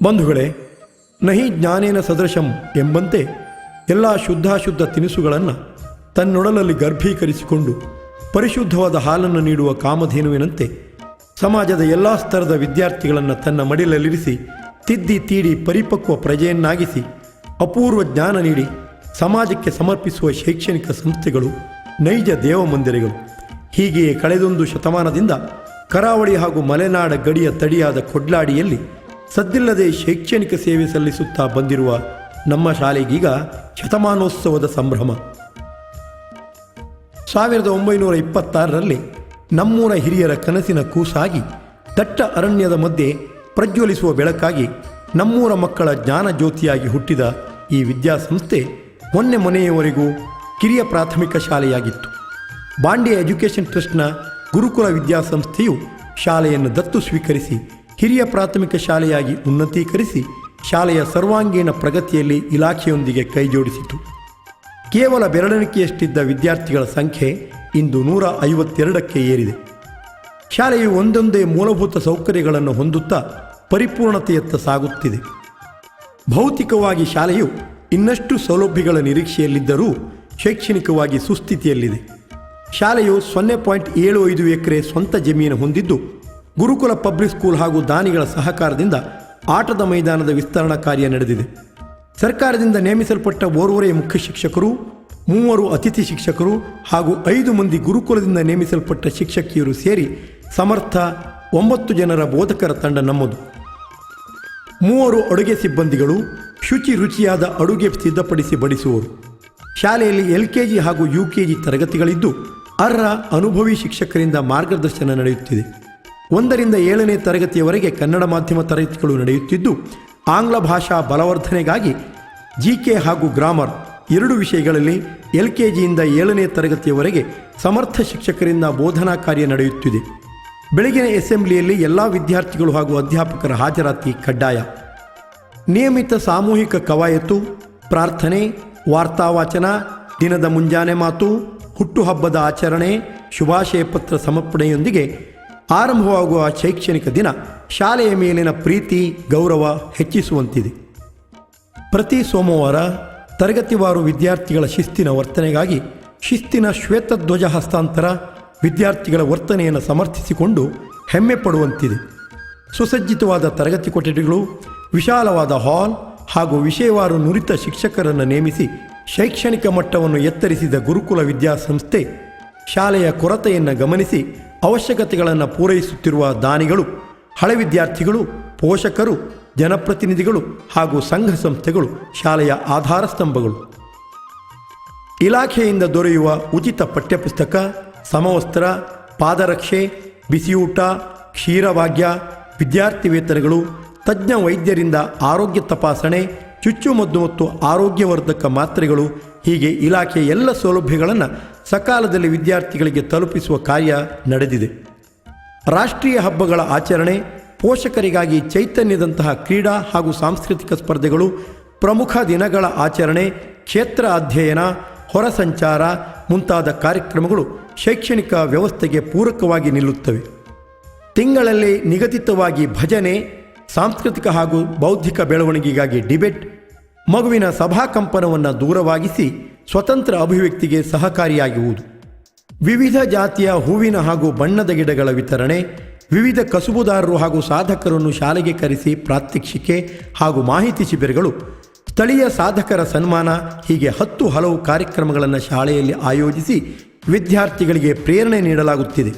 ಬಂಧುಗಳೇ, ನಹಿ ಜ್ಞಾನೇನ ಸದೃಶಂ ಎಂಬಂತೆ ಎಲ್ಲ ಶುದ್ಧಾಶುದ್ಧ ತಿನಿಸುಗಳನ್ನು ತನ್ನೊಡಲಲ್ಲಿ ಗರ್ಭೀಕರಿಸಿಕೊಂಡು ಪರಿಶುದ್ಧವಾದ ಹಾಲನ್ನು ನೀಡುವ ಕಾಮಧೇನುವಿನಂತೆ ಸಮಾಜದ ಎಲ್ಲ ಸ್ತರದ ವಿದ್ಯಾರ್ಥಿಗಳನ್ನು ತನ್ನ ಮಡಿಲಲ್ಲಿರಿಸಿ ತಿದ್ದಿ ತೀಡಿ ಪರಿಪಕ್ವ ಪ್ರಜೆಯನ್ನಾಗಿಸಿ ಅಪೂರ್ವ ಜ್ಞಾನ ನೀಡಿ ಸಮಾಜಕ್ಕೆ ಸಮರ್ಪಿಸುವ ಶೈಕ್ಷಣಿಕ ಸಂಸ್ಥೆಗಳು ನೈಜ ದೇವಮಂದಿರಗಳು. ಹೀಗೆಯೇ ಕಳೆದೊಂದು ಶತಮಾನದಿಂದ ಕರಾವಳಿ ಹಾಗೂ ಮಲೆನಾಡ ಗಡಿಯ ತಡಿಯಾದ ಕೊಡ್ಲಾಡಿಯಲ್ಲಿ ಸದ್ದಿಲ್ಲದೆ ಶೈಕ್ಷಣಿಕ ಸೇವೆ ಸಲ್ಲಿಸುತ್ತಾ ಬಂದಿರುವ ನಮ್ಮ ಶಾಲೆಗೀಗ ಶತಮಾನೋತ್ಸವದ ಸಂಭ್ರಮ. 1926ರಲ್ಲಿ ನಮ್ಮೂರ ಹಿರಿಯರ ಕನಸಿನ ಕೂಸಾಗಿ ದಟ್ಟ ಅರಣ್ಯದ ಮಧ್ಯೆ ಪ್ರಜ್ವಲಿಸುವ ಬೆಳಕಾಗಿ ನಮ್ಮೂರ ಮಕ್ಕಳ ಜ್ಞಾನ ಜ್ಯೋತಿಯಾಗಿ ಹುಟ್ಟಿದ ಈ ವಿದ್ಯಾಸಂಸ್ಥೆ ಮೊನ್ನೆಯವರೆಗೂ ಕಿರಿಯ ಪ್ರಾಥಮಿಕ ಶಾಲೆಯಾಗಿತ್ತು. ಬಾಂಡೆ ಎಜುಕೇಷನ್ ಟ್ರಸ್ಟ್ನ ಗುರುಕುಲ ವಿದ್ಯಾಸಂಸ್ಥೆಯು ಶಾಲೆಯನ್ನು ದತ್ತು ಸ್ವೀಕರಿಸಿ ಹಿರಿಯ ಪ್ರಾಥಮಿಕ ಶಾಲೆಯಾಗಿ ಉನ್ನತೀಕರಿಸಿ ಶಾಲೆಯ ಸರ್ವಾಂಗೀಣ ಪ್ರಗತಿಯಲ್ಲಿ ಇಲಾಖೆಯೊಂದಿಗೆ ಕೈಜೋಡಿಸಿತು. ಕೇವಲ ಬೆರಳೆಣಿಕೆಯಷ್ಟಿದ್ದ ವಿದ್ಯಾರ್ಥಿಗಳ ಸಂಖ್ಯೆ ಇಂದು 152ಕ್ಕೆ ಏರಿದೆ. ಶಾಲೆಯು ಒಂದೊಂದೇ ಮೂಲಭೂತ ಸೌಕರ್ಯಗಳನ್ನು ಹೊಂದುತ್ತಾ ಪರಿಪೂರ್ಣತೆಯತ್ತ ಸಾಗುತ್ತಿದೆ. ಭೌತಿಕವಾಗಿ ಶಾಲೆಯು ಇನ್ನಷ್ಟು ಸೌಲಭ್ಯಗಳ ನಿರೀಕ್ಷೆಯಲ್ಲಿದ್ದರೂ ಶೈಕ್ಷಣಿಕವಾಗಿ ಸುಸ್ಥಿತಿಯಲ್ಲಿದೆ. ಶಾಲೆಯು 0.75 ಎಕರೆ ಸ್ವಂತ ಜಮೀನು ಹೊಂದಿದ್ದು ಗುರುಕುಲ ಪಬ್ಲಿಕ್ ಸ್ಕೂಲ್ ಹಾಗೂ ದಾನಿಗಳ ಸಹಕಾರದಿಂದ ಆಟದ ಮೈದಾನದ ವಿಸ್ತರಣಾ ಕಾರ್ಯ ನಡೆದಿದೆ. ಸರ್ಕಾರದಿಂದ ನೇಮಿಸಲ್ಪಟ್ಟ 5 ಮುಖ್ಯ ಶಿಕ್ಷಕರು, 3 ಅತಿಥಿ ಶಿಕ್ಷಕರು ಹಾಗೂ 5 ಮಂದಿ ಗುರುಕುಲದಿಂದ ನೇಮಿಸಲ್ಪಟ್ಟ ಶಿಕ್ಷಕಿಯರು ಸೇರಿ ಸಮರ್ಥ 9 ಜನರ ಬೋಧಕರ ತಂಡ ನಮ್ಮದು. 3 ಅಡುಗೆ ಸಿಬ್ಬಂದಿಗಳು ರುಚಿಯಾದ ಅಡುಗೆ ಸಿದ್ಧಪಡಿಸಿ ಬಡಿಸುವರು. ಶಾಲೆಯಲ್ಲಿ LKG ಹಾಗೂ UKG ತರಗತಿಗಳಿದ್ದು ಅರ್ಹ ಅನುಭವಿ ಶಿಕ್ಷಕರಿಂದ ಮಾರ್ಗದರ್ಶನ ನಡೆಯುತ್ತಿದೆ. 1ರಿಂದ 7ನೇ ತರಗತಿಯವರೆಗೆ ಕನ್ನಡ ಮಾಧ್ಯಮ ತರಗತಿಗಳು ನಡೆಯುತ್ತಿದ್ದು ಆಂಗ್ಲ ಭಾಷಾ ಬಲವರ್ಧನೆಗಾಗಿ GK ಹಾಗೂ ಗ್ರಾಮರ್ 2 ವಿಷಯಗಳಲ್ಲಿ LKGಯಿಂದ 7ನೇ ತರಗತಿಯವರೆಗೆ ಸಮರ್ಥ ಶಿಕ್ಷಕರಿಂದ ಬೋಧನಾ ಕಾರ್ಯ ನಡೆಯುತ್ತಿದೆ. ಬೆಳಗಿನ ಅಸೆಂಬ್ಲಿಯಲ್ಲಿ ಎಲ್ಲ ವಿದ್ಯಾರ್ಥಿಗಳು ಹಾಗೂ ಅಧ್ಯಾಪಕರ ಹಾಜರಾತಿ ಕಡ್ಡಾಯ. ನಿಯಮಿತ ಸಾಮೂಹಿಕ ಕವಾಯತು, ಪ್ರಾರ್ಥನೆ, ವಾರ್ತಾವಾಚನ, ದಿನದ ಮುಂಜಾನೆ ಮಾತು, ಹುಟ್ಟುಹಬ್ಬದ ಆಚರಣೆ, ಶುಭಾಶಯ ಪತ್ರ ಸಮರ್ಪಣೆಯೊಂದಿಗೆ ಆರಂಭವಾಗುವ ಶೈಕ್ಷಣಿಕ ದಿನ ಶಾಲೆಯ ಮೇಲಿನ ಪ್ರೀತಿ ಗೌರವ ಹೆಚ್ಚಿಸುವಂತಿದೆ. ಪ್ರತಿ ಸೋಮವಾರ ತರಗತಿವಾರು ವಿದ್ಯಾರ್ಥಿಗಳ ಶಿಸ್ತಿನ ವರ್ತನೆಗಾಗಿ ಶಿಸ್ತಿನ ಶ್ವೇತಧ್ವಜ ಹಸ್ತಾಂತರ ವಿದ್ಯಾರ್ಥಿಗಳ ವರ್ತನೆಯನ್ನು ಸಮರ್ಥಿಸಿಕೊಂಡು ಹೆಮ್ಮೆ ಪಡುವಂತಿದೆ. ಸುಸಜ್ಜಿತವಾದ ತರಗತಿ ಕೊಠಡಿಗಳು, ವಿಶಾಲವಾದ ಹಾಲ್ ಹಾಗೂ ವಿಷಯವಾರು ನುರಿತ ಶಿಕ್ಷಕರನ್ನು ನೇಮಿಸಿ ಶೈಕ್ಷಣಿಕ ಮಟ್ಟವನ್ನು ಎತ್ತರಿಸಿದ ಗುರುಕುಲ ವಿದ್ಯಾಸಂಸ್ಥೆ ಶಾಲೆಯ ಕೊರತೆಯನ್ನು ಗಮನಿಸಿ ಅವಶ್ಯಕತೆಗಳನ್ನು ಪೂರೈಸುತ್ತಿರುವ ದಾನಿಗಳು, ಹಳೆ ವಿದ್ಯಾರ್ಥಿಗಳು, ಪೋಷಕರು, ಜನಪ್ರತಿನಿಧಿಗಳು ಹಾಗೂ ಸಂಘ ಸಂಸ್ಥೆಗಳು ಶಾಲೆಯ ಆಧಾರ ಸ್ತಂಭಗಳು. ಇಲಾಖೆಯಿಂದ ದೊರೆಯುವ ಉಚಿತ ಪಠ್ಯಪುಸ್ತಕ, ಸಮವಸ್ತ್ರ, ಪಾದರಕ್ಷೆ, ಬಿಸಿಯೂಟ, ಕ್ಷೀರಭಾಗ್ಯ, ವಿದ್ಯಾರ್ಥಿ ವೇತನಗಳು, ತಜ್ಞ ವೈದ್ಯರಿಂದ ಆರೋಗ್ಯ ತಪಾಸಣೆ, ಚುಚ್ಚುಮದ್ದು ಮತ್ತು ಆರೋಗ್ಯವರ್ಧಕ ಮಾತ್ರೆಗಳು ಹೀಗೆ ಇಲಾಖೆಯ ಎಲ್ಲ ಸೌಲಭ್ಯಗಳನ್ನು ಸಕಾಲದಲ್ಲಿ ವಿದ್ಯಾರ್ಥಿಗಳಿಗೆ ತಲುಪಿಸುವ ಕಾರ್ಯ ನಡೆದಿದೆ. ರಾಷ್ಟ್ರೀಯ ಹಬ್ಬಗಳ ಆಚರಣೆ, ಪೋಷಕರಿಗಾಗಿ ಚೈತನ್ಯದಂತಹ ಕ್ರೀಡಾ ಹಾಗೂ ಸಾಂಸ್ಕೃತಿಕ ಸ್ಪರ್ಧೆಗಳು, ಪ್ರಮುಖ ದಿನಗಳ ಆಚರಣೆ, ಕ್ಷೇತ್ರ ಅಧ್ಯಯನ, ಹೊರ ಸಂಚಾರ ಮುಂತಾದ ಕಾರ್ಯಕ್ರಮಗಳು ಶೈಕ್ಷಣಿಕ ವ್ಯವಸ್ಥೆಗೆ ಪೂರಕವಾಗಿ ನಿಲ್ಲುತ್ತವೆ. ತಿಂಗಳಲ್ಲಿ ನಿಗದಿತವಾಗಿ ಭಜನೆ, ಸಾಂಸ್ಕೃತಿಕ ಹಾಗೂ ಬೌದ್ಧಿಕ ಬೆಳವಣಿಗೆಗಾಗಿ ಡಿಬೇಟ್, ಮಗುವಿನ ಸಭಾಕಂಪನವನ್ನು ದೂರವಾಗಿಸಿ ಸ್ವತಂತ್ರ ಅಭಿವ್ಯಕ್ತಿಗೆ ಸಹಕಾರಿಯಾಗುವುದು. ವಿವಿಧ ಜಾತಿಯ ಹೂವಿನ ಹಾಗೂ ಬಣ್ಣದ ಗಿಡಗಳ ವಿತರಣೆ, ವಿವಿಧ ಕಸುಬುದಾರರು ಹಾಗೂ ಸಾಧಕರನ್ನು ಶಾಲೆಗೆ ಕರೆಸಿ ಪ್ರಾತ್ಯಕ್ಷಿಕೆ ಹಾಗೂ ಮಾಹಿತಿ ಶಿಬಿರಗಳು, ಸ್ಥಳೀಯ ಸಾಧಕರ ಸನ್ಮಾನ ಹೀಗೆ 10 ಹಲವು ಕಾರ್ಯಕ್ರಮಗಳನ್ನು ಶಾಲೆಯಲ್ಲಿ ಆಯೋಜಿಸಿ ವಿದ್ಯಾರ್ಥಿಗಳಿಗೆ ಪ್ರೇರಣೆ ನೀಡಲಾಗುತ್ತಿದೆ.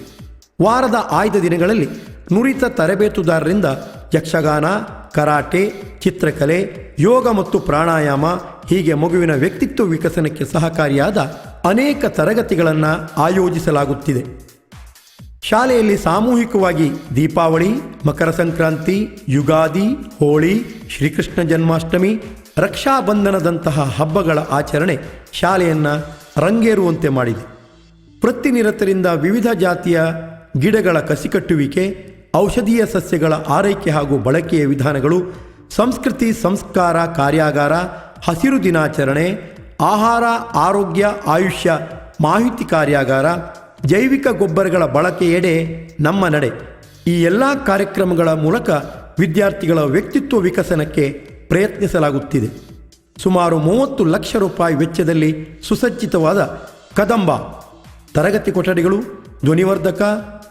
ವಾರದ ಆಯ್ದ ದಿನಗಳಲ್ಲಿ ನುರಿತ ತರಬೇತುದಾರರಿಂದ ಯಕ್ಷಗಾನ, ಕರಾಟೆ, ಚಿತ್ರಕಲೆ, ಯೋಗ ಮತ್ತು ಪ್ರಾಣಾಯಾಮ ಹೀಗೆ ಮಗುವಿನ ವ್ಯಕ್ತಿತ್ವ ವಿಕಸನಕ್ಕೆ ಸಹಕಾರಿಯಾದ ಅನೇಕ ತರಗತಿಗಳನ್ನು ಆಯೋಜಿಸಲಾಗುತ್ತಿದೆ. ಶಾಲೆಯಲ್ಲಿ ಸಾಮೂಹಿಕವಾಗಿ ದೀಪಾವಳಿ, ಮಕರ ಸಂಕ್ರಾಂತಿ, ಯುಗಾದಿ, ಹೋಳಿ, ಶ್ರೀಕೃಷ್ಣ ಜನ್ಮಾಷ್ಟಮಿ, ರಕ್ಷಾಬಂಧನದಂತಹ ಹಬ್ಬಗಳ ಆಚರಣೆ ಶಾಲೆಯನ್ನು ರಂಗೇರುವಂತೆ ಮಾಡಿದೆ. ವೃತ್ತಿನಿರತರಿಂದ ವಿವಿಧ ಜಾತಿಯ ಗಿಡಗಳ ಕಸಿಕಟ್ಟುವಿಕೆ, ಔಷಧೀಯ ಸಸ್ಯಗಳ ಆರೈಕೆ ಹಾಗೂ ಬಳಕೆಯ ವಿಧಾನಗಳು, ಸಂಸ್ಕೃತಿ ಸಂಸ್ಕಾರ ಕಾರ್ಯಾಗಾರ, ಹಸಿರು ದಿನಾಚರಣೆ, ಆಹಾರ ಆರೋಗ್ಯ ಆಯುಷ್ಯ ಮಾಹಿತಿ ಕಾರ್ಯಾಗಾರ, ಜೈವಿಕ ಗೊಬ್ಬರಗಳ ಬಳಕೆಯೆಡೆ ನಮ್ಮ ನಡೆ ಈ ಎಲ್ಲ ಕಾರ್ಯಕ್ರಮಗಳ ಮೂಲಕ ವಿದ್ಯಾರ್ಥಿಗಳ ವ್ಯಕ್ತಿತ್ವ ವಿಕಸನಕ್ಕೆ ಪ್ರಯತ್ನಿಸಲಾಗುತ್ತಿದೆ. ಸುಮಾರು 30 ಲಕ್ಷ ರೂಪಾಯಿ ವೆಚ್ಚದಲ್ಲಿ ಸುಸಜ್ಜಿತವಾದ ಕದಂಬ ತರಗತಿ ಕೊಠಡಿಗಳು, ಧ್ವನಿವರ್ಧಕ,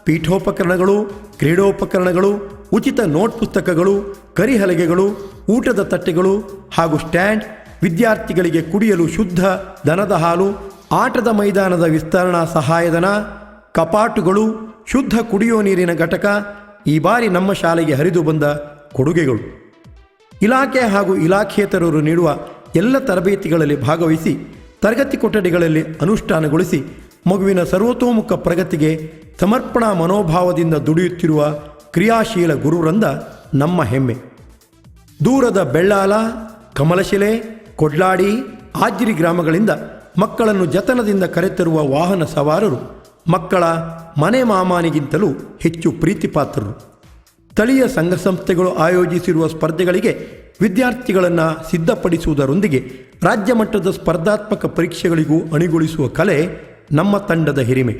ಪೀಠೋಪಕರಣಗಳು, ಕ್ರೀಡೋಪಕರಣಗಳು, ಉಚಿತ ನೋಟ್ ಪುಸ್ತಕಗಳು, ಕರಿಹಲಗೆಗಳು, ಊಟದ ತಟ್ಟೆಗಳು ಹಾಗೂ ಸ್ಟ್ಯಾಂಡ್, ವಿದ್ಯಾರ್ಥಿಗಳಿಗೆ ಕುಡಿಯಲು ಶುದ್ಧ ದನದ ಹಾಲು, ಆಟದ ಮೈದಾನದ ವಿಸ್ತರಣಾ ಸಹಾಯಧನ, ಕಪಾಟುಗಳು, ಶುದ್ಧ ಕುಡಿಯುವ ನೀರಿನ ಘಟಕ ಈ ಬಾರಿ ನಮ್ಮ ಶಾಲೆಗೆ ಹರಿದು ಬಂದ ಕೊಡುಗೆಗಳು. ಇಲಾಖೆ ಹಾಗೂ ಇಲಾಖೇತರರು ನೀಡುವ ಎಲ್ಲ ತರಬೇತಿಗಳಲ್ಲಿ ಭಾಗವಹಿಸಿ ತರಗತಿ ಕೊಠಡಿಗಳಲ್ಲಿ ಅನುಷ್ಠಾನಗೊಳಿಸಿ ಮಗುವಿನ ಸರ್ವತೋಮುಖ ಪ್ರಗತಿಗೆ ಸಮರ್ಪಣಾ ಮನೋಭಾವದಿಂದ ದುಡಿಯುತ್ತಿರುವ ಕ್ರಿಯಾಶೀಲ ಗುರುವೃಂದ ನಮ್ಮ ಹೆಮ್ಮೆ. ದೂರದ ಬೆಳ್ಳಾಲ, ಕಮಲಶಿಲೆ, ಕೊಡ್ಲಾಡಿ, ಆಜ್ರಿ ಗ್ರಾಮಗಳಿಂದ ಮಕ್ಕಳನ್ನು ಜತನದಿಂದ ಕರೆತರುವ ವಾಹನ ಸವಾರರು ಮಕ್ಕಳ ಮನೆ ಮಾಮಾನಿಗಿಂತಲೂ ಹೆಚ್ಚು ಪ್ರೀತಿಪಾತ್ರರು. ಸ್ಥಳೀಯ ಸಂಘ ಸಂಸ್ಥೆಗಳು ಆಯೋಜಿಸಿರುವ ಸ್ಪರ್ಧೆಗಳಿಗೆ ವಿದ್ಯಾರ್ಥಿಗಳನ್ನು ಸಿದ್ಧಪಡಿಸುವುದರೊಂದಿಗೆ ರಾಜ್ಯ ಮಟ್ಟದ ಸ್ಪರ್ಧಾತ್ಮಕ ಪರೀಕ್ಷೆಗಳಿಗೂ ಅಣಿಗೊಳಿಸುವ ಕಲೆ ನಮ್ಮ ತಂಡದ ಹಿರಿಮೆ.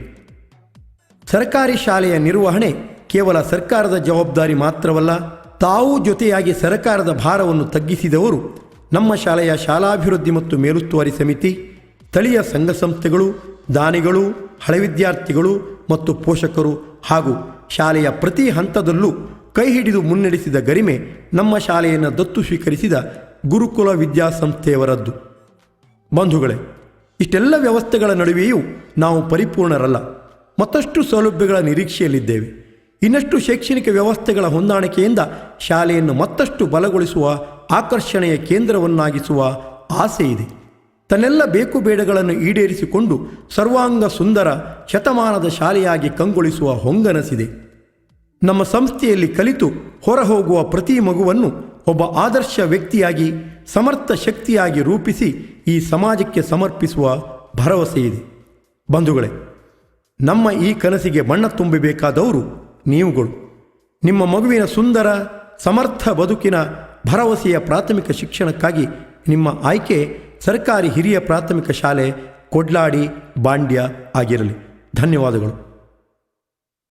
ಸರ್ಕಾರಿ ಶಾಲೆಯ ನಿರ್ವಹಣೆ ಕೇವಲ ಸರ್ಕಾರದ ಜವಾಬ್ದಾರಿ ಮಾತ್ರವಲ್ಲ, ತಾವೂ ಜೊತೆಯಾಗಿ ಸರ್ಕಾರದ ಭಾರವನ್ನು ತಗ್ಗಿಸಿದವರು ನಮ್ಮ ಶಾಲೆಯ ಶಾಲಾಭಿವೃದ್ಧಿ ಮತ್ತು ಮೇಲುಸ್ತುವಾರಿ ಸಮಿತಿ, ಸ್ಥಳೀಯ ಸಂಘ ಸಂಸ್ಥೆಗಳು, ದಾನಿಗಳು, ಹಳೆ ವಿದ್ಯಾರ್ಥಿಗಳು ಮತ್ತು ಪೋಷಕರು ಹಾಗೂ ಶಾಲೆಯ ಪ್ರತಿ ಹಂತದಲ್ಲೂ ಕೈ ಹಿಡಿದು ಮುನ್ನಡೆಸಿದ ಗರಿಮೆ ನಮ್ಮ ಶಾಲೆಯನ್ನು ದತ್ತು ಸ್ವೀಕರಿಸಿದ ಗುರುಕುಲ ವಿದ್ಯಾಸಂಸ್ಥೆಯವರದ್ದು. ಬಂಧುಗಳೇ, ಇಷ್ಟೆಲ್ಲ ವ್ಯವಸ್ಥೆಗಳ ನಡುವೆಯೂ ನಾವು ಪರಿಪೂರ್ಣರಲ್ಲ. ಮತ್ತಷ್ಟು ಸೌಲಭ್ಯಗಳ ನಿರೀಕ್ಷೆಯಲ್ಲಿದ್ದೇವೆ. ಇನ್ನಷ್ಟು ಶೈಕ್ಷಣಿಕ ವ್ಯವಸ್ಥೆಗಳ ಹೊಂದಾಣಿಕೆಯಿಂದ ಶಾಲೆಯನ್ನು ಮತ್ತಷ್ಟು ಬಲಗೊಳಿಸುವ, ಆಕರ್ಷಣೆಯ ಕೇಂದ್ರವನ್ನಾಗಿಸುವ ಆಸೆ ಇದೆ. ತನ್ನೆಲ್ಲ ಬೇಕು ಬೇಡಗಳನ್ನು ಈಡೇರಿಸಿಕೊಂಡು ಸರ್ವಾಂಗ ಸುಂದರ ಶತಮಾನದ ಶಾಲೆಯಾಗಿ ಕಂಗೊಳಿಸುವ ಹೊಂಗನಸಿದೆ. ನಮ್ಮ ಸಂಸ್ಥೆಯಲ್ಲಿ ಕಲಿತು ಹೊರಹೋಗುವ ಪ್ರತಿ ಮಗುವನ್ನು ಒಬ್ಬ ಆದರ್ಶ ವ್ಯಕ್ತಿಯಾಗಿ, ಸಮರ್ಥ ಶಕ್ತಿಯಾಗಿ ರೂಪಿಸಿ ಈ ಸಮಾಜಕ್ಕೆ ಸಮರ್ಪಿಸುವ ಭರವಸೆ ಇದೆ. ಬಂಧುಗಳೇ, ನಮ್ಮ ಈ ಕನಸಿಗೆ ಬಣ್ಣ ತುಂಬಬೇಕಾದವರು ನೀವುಗಳು. ನಿಮ್ಮ ಮಗುವಿನ ಸುಂದರ ಸಮರ್ಥ ಬದುಕಿನ ಭರವಸೆಯ ಪ್ರಾಥಮಿಕ ಶಿಕ್ಷಣಕ್ಕಾಗಿ ನಿಮ್ಮ ಆಯ್ಕೆ ಸರ್ಕಾರಿ ಹಿರಿಯ ಪ್ರಾಥಮಿಕ ಶಾಲೆ ಕೊಡ್ಲಾಡಿ ಬಾಂಡ್ಯ ಆಗಿರಲಿ. ಧನ್ಯವಾದಗಳು.